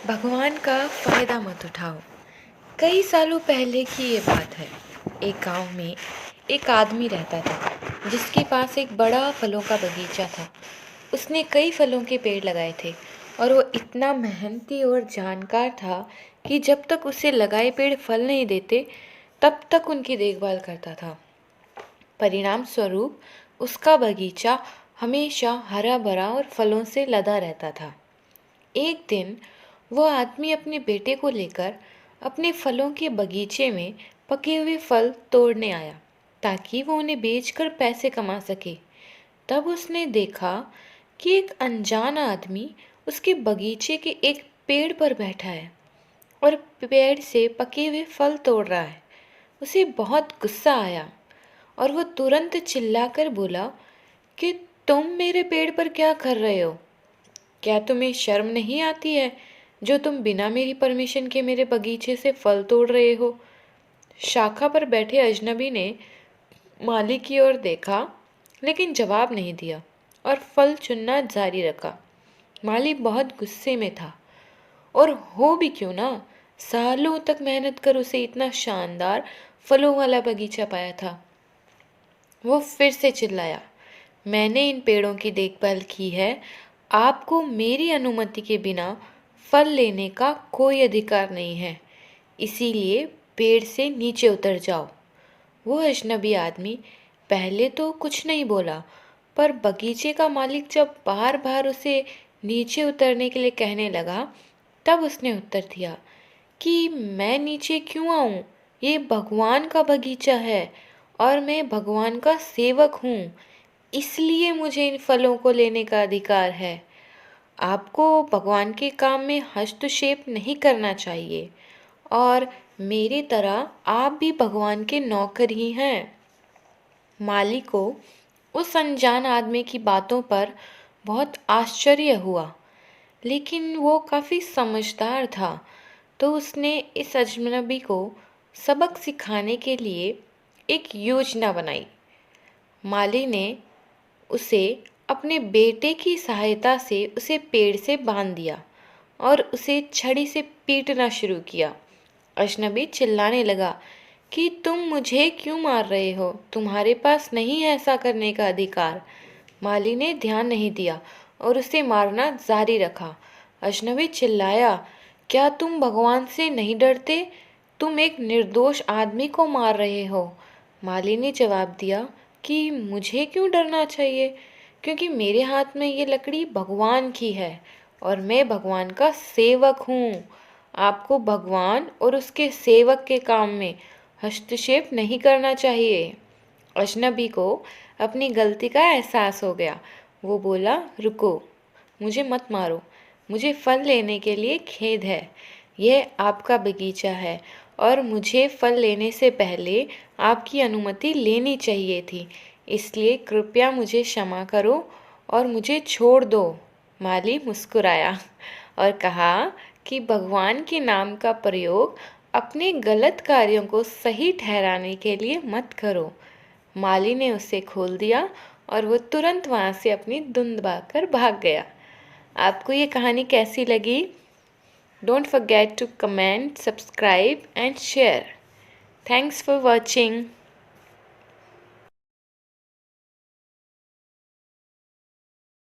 भगवान का फ़ायदा मत उठाओ। कई सालों पहले की ये बात है। एक गांव में एक आदमी रहता था जिसके पास एक बड़ा फलों का बगीचा था। उसने कई फलों के पेड़ लगाए थे और वो इतना मेहनती और जानकार था कि जब तक उसे लगाए पेड़ फल नहीं देते तब तक उनकी देखभाल करता था। परिणाम स्वरूप उसका बगीचा हमेशा हरा भरा और फलों से लदा रहता था। एक दिन वह आदमी अपने बेटे को लेकर अपने फलों के बगीचे में पके हुए फल तोड़ने आया ताकि वो उन्हें बेचकर पैसे कमा सके। तब उसने देखा कि एक अनजान आदमी उसके बगीचे के एक पेड़ पर बैठा है और पेड़ से पके हुए फल तोड़ रहा है। उसे बहुत गुस्सा आया और वो तुरंत चिल्लाकर बोला कि तुम मेरे पेड़ पर क्या कर रहे हो? क्या तुम्हें शर्म नहीं आती है जो तुम बिना मेरी परमिशन के मेरे बगीचे से फल तोड़ रहे हो? शाखा पर बैठे अजनबी ने माली की ओर देखा लेकिन जवाब नहीं दिया और फल चुनना जारी रखा। माली बहुत गुस्से में था और हो भी क्यों ना, सालों तक मेहनत कर उसे इतना शानदार फलों वाला बगीचा पाया था। वो फिर से चिल्लाया, मैंने इन पेड़ों की देखभाल की है। आपको मेरी अनुमति के बिना फल लेने का कोई अधिकार नहीं है, इसीलिए पेड़ से नीचे उतर जाओ। वो अजनबी आदमी पहले तो कुछ नहीं बोला, पर बगीचे का मालिक जब बार बार उसे नीचे उतरने के लिए कहने लगा, तब उसने उत्तर दिया कि मैं नीचे क्यों आऊं? ये भगवान का बगीचा है और मैं भगवान का सेवक हूँ, इसलिए मुझे इन फलों को लेने का अधिकार है। आपको भगवान के काम में हस्तक्षेप नहीं करना चाहिए और मेरी तरह आप भी भगवान के नौकर ही हैं। माली को उस अनजान आदमी की बातों पर बहुत आश्चर्य हुआ, लेकिन वो काफ़ी समझदार था, तो उसने इस अजनबी को सबक सिखाने के लिए एक योजना बनाई। माली ने उसे अपने बेटे की सहायता से उसे पेड़ से बांध दिया और उसे छड़ी से पीटना शुरू किया। अजनबी चिल्लाने लगा कि तुम मुझे क्यों मार रहे हो? तुम्हारे पास नहीं है ऐसा करने का अधिकार। माली ने ध्यान नहीं दिया और उसे मारना जारी रखा। अजनबी चिल्लाया, क्या तुम भगवान से नहीं डरते? तुम एक निर्दोष आदमी को मार रहे हो। माली ने जवाब दिया कि मुझे क्यों डरना चाहिए, क्योंकि मेरे हाथ में ये लकड़ी भगवान की है और मैं भगवान का सेवक हूँ। आपको भगवान और उसके सेवक के काम में हस्तक्षेप नहीं करना चाहिए। अजनबी को अपनी गलती का एहसास हो गया। वो बोला, रुको, मुझे मत मारो, मुझे फल लेने के लिए खेद है। यह आपका बगीचा है और मुझे फल लेने से पहले आपकी अनुमति लेनी चाहिए थी, इसलिए कृपया मुझे क्षमा करो और मुझे छोड़ दो। माली मुस्कुराया और कहा कि भगवान के नाम का प्रयोग अपने गलत कार्यों को सही ठहराने के लिए मत करो। माली ने उसे खोल दिया और वो तुरंत वहाँ से अपनी धुन दबाकर भाग गया। आपको ये कहानी कैसी लगी? Don't forget to comment, subscribe and share. Thanks for watching.